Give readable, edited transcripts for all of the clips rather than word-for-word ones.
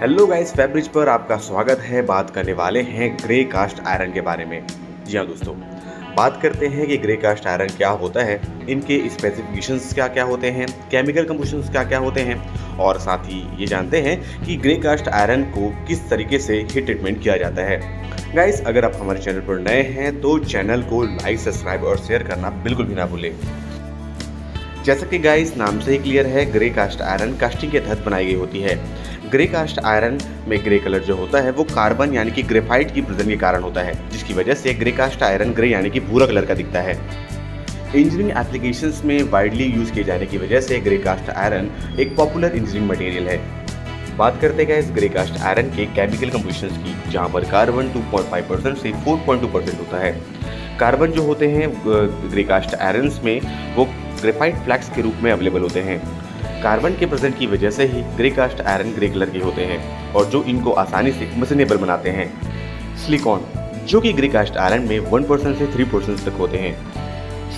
Hello guys, Febreze पर आपका स्वागत है। बात करने वाले हैं ग्रे कास्ट आयरन के बारे में। जी हाँ दोस्तों, बात करते हैं कि ग्रे कास्ट आयरन क्या होता है, इनके स्पेसिफिकेशंस क्या क्या होते हैं, केमिकल कंपोजिशंस क्या क्या होते हैं, और साथ ही ये जानते हैं कि ग्रे कास्ट आयरन को किस तरीके से हीट ट्रीटमेंट किया जाता है। गाइस, अगर आप हमारे चैनल पर नए हैं तो चैनल को लाइक, सब्सक्राइब और शेयर करना बिल्कुल भी ना भूलें। जैसा कि गाइस नाम से ही क्लियर है, ग्रे कास्ट आयरन कास्टिंग के तहत बनाई गई होती है। ग्रे कास्ट आयरन में ग्रे कलर जो होता है वो कार्बन यानी कि ग्रेफाइट की प्रेजेंस के कारण होता है, जिसकी वजह से ग्रे कास्ट आयरन ग्रे यानी कि भूरा कलर का दिखता है। इंजीनियरिंग एप्लीकेशंस में वाइडली यूज किए जाने की वजह से ग्रे कास्ट आयरन एक पॉपुलर इंजीनियरिंग मटेरियल है। बात करते हैं इस ग्रे कास्ट आयरन के केमिकल कंपोजिशंस की, जहां पर कार्बन 2.5% से 4.2% होता है। कार्बन जो होते हैं ग्रे कास्ट आयरन्स में वो ग्रेफाइट फ्लैक्स के रूप में अवेलेबल होते हैं। कार्बन के प्रेजेंट की वजह से ही grey cast iron grey colour के होते हैं और जो इनको आसानी से मशीनेबल बनाते हैं। सिलिकॉन, जो कि ग्रे कास्ट आयरन में 1% से 3% तक होते हैं।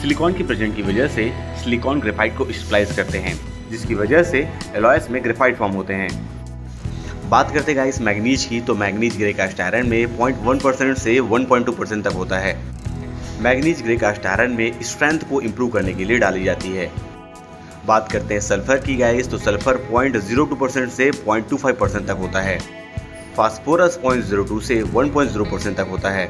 सिलिकॉन की प्रेजेंट की वजह से सिलिकॉन ग्रेफाइट को स्प्लाइस करते हैं, जिसकी वजह से एलॉयस में ग्रेफाइट फॉर्म होते हैं। बात करते हैं इस मैग्नीज की, तो मैग्नीज ग्रे कास्ट आयरन में 0.1% से 1.2% तक होता है। मैग्नीज ग्रे कास्ट आयरन में स्ट्रेंथ को इम्प्रूव करने के लिए डाली जाती है। बात करते हैं सल्फर की गाइस, तो सल्फर 0.02% से 0.25% तक होता है। फास्फोरस 0.02 से 1.0% तक होता है।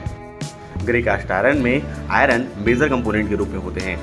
ग्रे कास्ट आयरन में आयरन मेजर कंपोनेंट के रूप में होते हैं।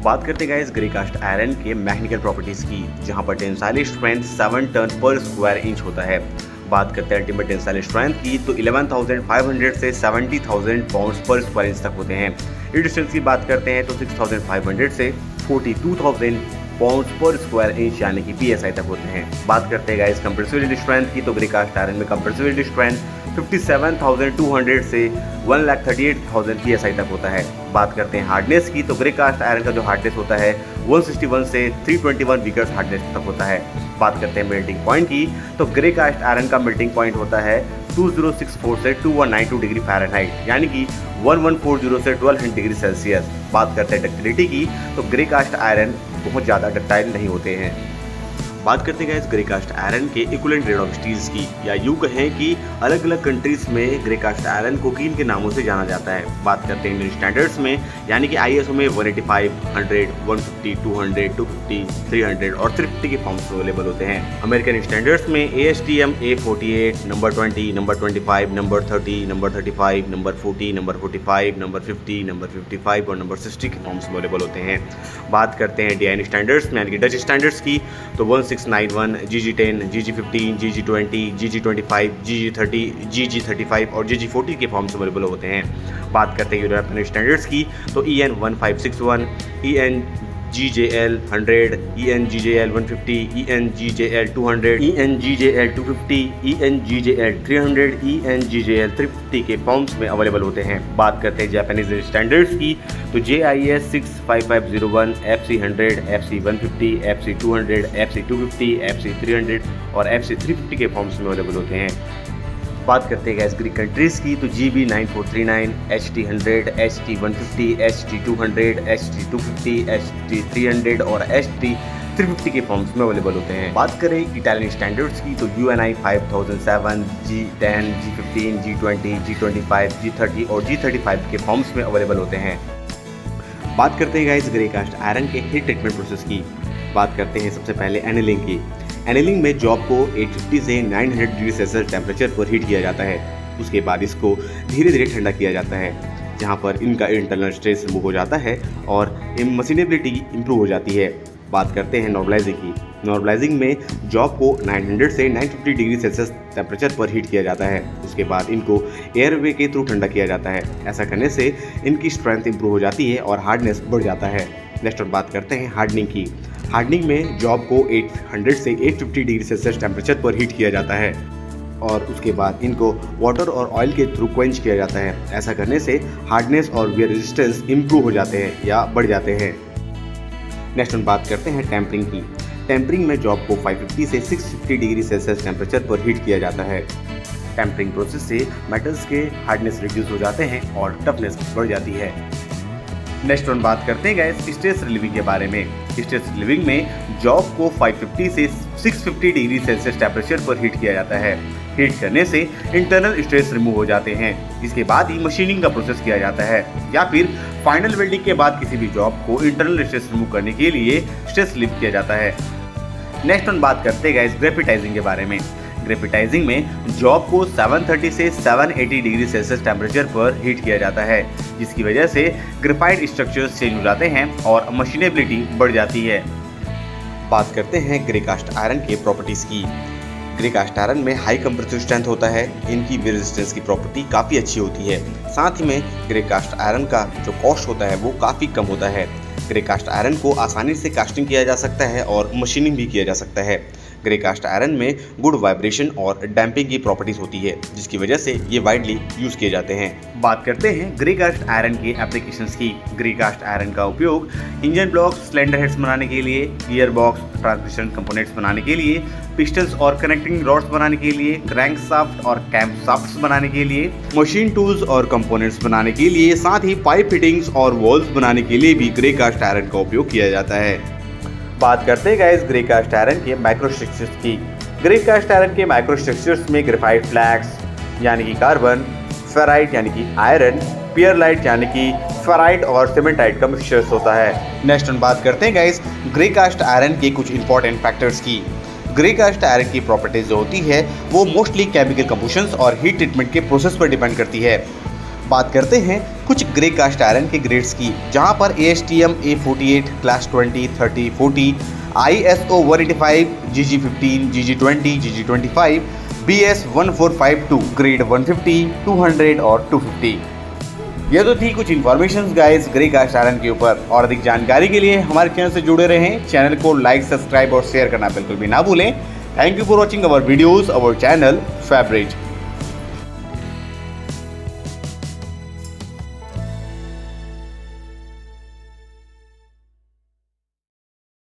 बात करते हैं गाइस ग्रे कास्ट आयरन के मैकेनिकल प्रॉपर्टीज की, जहां पर टेंसाइल स्ट्रेंथ 7 टन पर स्क्वायर इंच होता है। बात करते हैं अल्टीमेट टेंसाइल स्ट्रेंथ की, तो 11,500 से 70,000 पाउंड्स पर स्क्वायर इंच तक होते हैं। डिस्टेंस की बात करते हैं तो 6,500 से 42,000 पाउंड्स पर स्क्वायर इंच यानी कि PSI तक होते हैं। बात करते हैं गाइस कंप्रेसिव स्ट्रेंथ की, तो ग्रे कास्ट आयरन में कंप्रेसिव स्ट्रेंथ 57,200 से 1,38,000 PSI तक होता है। बात करते हैं हार्डनेस की, तो ग्रे कास्ट आयरन का जो हार्डनेस होता है 161 से 321 वीकर्स हार्डनेस तक होता है। बात करते हैं मेल्टिंग पॉइंट की, तो ग्रे कास्ट आयरन का मेल्टिंग पॉइंट होता है 2064 से 2192 डिग्री फ़ारेनहाइट यानी कि 1140 से 1200 डिग्री सेल्सियस। बात करते हैं डक्टिलिटी की, तो ग्रे कास्ट आयरन बहुत ज़्यादा डक्टाइल नहीं होते हैं। बात करते हैं ग्रे कास्ट आयरन के इक्विवेलेंट ग्रेड ऑफ स्टील्स की, या यूँ कहें कि अलग अलग कंट्रीज में ग्रे कास्ट आयरन को किन के नामों से जाना जाता है। बात करते हैं इंडियन स्टैंडर्ड्स में, यानी कि ISO में 185, 100, 150, 200, 250, 300 और 350 के फॉर्म्स अवेलेबल होते हैं। अमेरिकन स्टैंडर्ड्स में ASTM A48, number 20, number 25, number 30, number 35, number 40, number 45, number 50, number 55 और नंबर 60 के फॉर्म्स अवेलेबल होते हैं। बात करते हैं DIN स्टैंडर्ड्स में, यानी कि डच स्टैंडर्ड्स की, तो 1691, GG10, GG15, GG20, GG25, GG30, GG35 और GG40 के फॉर्म्स अवेलेबल होते हैं। बात करते हैं यूरोपियन स्टैंडर्ड्स की, तो EN 1561, EN GJL 100, EN GJL 150, EN GJL 200, EN GJL 250, EN GJL 300, EN GJL 350 के फॉर्म्स में अवेलेबल होते हैं। बात करते हैं जापानीज स्टैंडर्ड्स की, तो JIS 65501, FC 100, FC 150, FC 200, FC 250, FC 300 और FC 350 के फॉर्म्स में अवेलेबल होते हैं। बात करते हैं ग्रीक कंट्रीज की, तो GB 9439, HT 100, HT 150, HT 200, HT 250, HT 300 और HT 350 के फॉर्म्स में अवेलेबल होते हैं। बात करें इटालियन स्टैंडर्ड्स की, तो UNI 5007, G10, G15, G20, G25, G30 और G35 के फॉर्म्स में अवेलेबल होते हैं। बात करते हैं गाइस ग्रे कास्ट आयरन के हीट ट्रीटमेंट प्रोसेस की। बात करते हैं सबसे पहले एनेलिंग की। एनेलिंग में जॉब को 850 से 900 डिग्री सेल्सियस टेम्परेचर पर हीट किया जाता है। उसके बाद इसको धीरे धीरे ठंडा किया जाता है, जहाँ पर इनका इंटरनल स्ट्रेस रिमूव हो जाता है और मशीनेबिलिटी इंप्रूव हो जाती है। बात करते हैं नॉर्मलाइजिंग की। नॉर्मलाइजिंग में जॉब को 900 से 950 डिग्री सेल्सियस टेम्परेचर पर हीट किया जाता है। उसके बाद इनको एयरवे के थ्रू ठंडा किया जाता है। ऐसा करने से इनकी स्ट्रेंथ इंप्रूव हो जाती है और हार्डनेस बढ़ जाता है। नेक्स्ट बात करते हैं हार्डनिंग की। हार्डनिंग में जॉब को 800 से 850 डिग्री सेल्सियस टेम्परेचर पर हीट किया जाता है और उसके बाद इनको वाटर और ऑयल के थ्रू क्वेंच किया जाता है। ऐसा करने से हार्डनेस और वियर रेजिस्टेंस इंप्रूव हो जाते हैं या बढ़ जाते हैं। नेक्स्ट हम बात करते हैं टेम्परिंग की। टेम्परिंग में जॉब को 550 से 650 डिग्री सेल्सियस टेम्परेचर पर हीट किया जाता है। टेम्परिंग प्रोसेस से मेटल्स के हार्डनेस रिड्यूस हो जाते हैं और टफनेस बढ़ जाती है। नेक्स्ट हम बात करते हैं गाइस स्ट्रेस रिलीविंग के बारे में। स्ट्रेस रिलीविंग में जॉब को 550 से 650 डिग्री सेल्सियस टेम्परेचर पर हीट किया जाता है। हीट करने से इंटरनल स्ट्रेस रिमूव हो जाते हैं। इसके बाद ही मशीनिंग का प्रोसेस किया जाता है या फिर फाइनल वेल्डिंग के बाद किसी भी जॉब को इंटरनल स्ट्रेस रिमूव करने के लिए स्ट्रेस लिफ्ट किया जाता है। नेक्स्ट हम बात करते हैं गाइस ग्रेफाइटाइजिंग के बारे में। ग्रेफाइटाइजिंग में जॉब को 730 से 780 डिग्री सेल्सियस टेम्परेचर पर हीट किया जाता है, जिसकी वजह से ग्रेफाइट स्ट्रक्चर्स चेंज हो जाते हैं और मशीनेबिलिटी बढ़ जाती है। बात करते हैं ग्रे कास्ट आयरन के प्रॉपर्टीज की। ग्रे कास्ट आयरन में हाई कंप्रेसिव स्ट्रेंथ होता है। इनकी रेजिस्टेंस की प्रॉपर्टी काफ़ी अच्छी होती है। साथ ही में ग्रे कास्ट आयरन का जो कॉस्ट होता है वो काफ़ी कम होता है। ग्रे कास्ट आयरन को आसानी से कास्टिंग किया जा सकता है और मशीनिंग भी किया जा सकता है। ग्रे कास्ट आयरन में गुड वाइब्रेशन और डैम्पिंग की प्रॉपर्टीज होती है, जिसकी वजह से ये वाइडली यूज किए जाते हैं। बात करते हैं ग्रे कास्ट आयरन के एप्लीकेशंस की। ग्रे कास्ट आयरन का उपयोग इंजन ब्लॉक्स, सिलेंडर हेड्स बनाने के लिए, गियर बॉक्स, ट्रांसमिशन कंपोनेंट्स बनाने के लिए, पिस्टन्स और कनेक्टिंग रॉड्स बनाने के लिए, क्रैंकशाफ्ट और कैम्पशाफ्ट्स बनाने के लिए, मशीन टूल्स और कंपोनेंट्स बनाने के लिए, साथ ही पाइप फिटिंग्स और वॉल्व्स बनाने के लिए भी ग्रे कास्ट आयरन का उपयोग किया जाता है। बात करते हैं गाइस ग्रे कास्ट आयरन के माइक्रोस्ट्रक्चर्स की। ग्रे कास्ट आयरन के माइक्रोस्ट्रक्चर्स में ग्रेफाइट फ्लैक्स यानी कि कार्बन, फेराइट यानी कि आयरन, पियरलाइट यानी कि फेराइट और सीमेंटाइट का मिक्सचर्स होता है। नेक्स्ट हम बात करते हैं गाइस ग्रे कास्ट आयरन के कुछ इंपॉर्टेंट फैक्टर्स की। ग्रे कास्ट आयरन की प्रॉपर्टीज जो होती है वो मोस्टली केमिकल कंबशंस और हीट ट्रीटमेंट के प्रोसेस पर डिपेंड करती है। बात करते हैं कुछ ग्रे कास्ट आयरन के ग्रेड्स की, जहां पर ASTM A48, class 20, 30, 40, ISO 185, GG15, GG20, GG25, BS 1452, grade 150, 200 और 250। ये तो थी कुछ information guys grey cast iron के ऊपर। और अधिक जानकारी के लिए हमारे चैनल से जुड़े रहें। चैनल को लाइक, सब्सक्राइब और शेयर करना बिल्कुल भी ना भूलें। Thank you for watching our videos, our channel Febreze.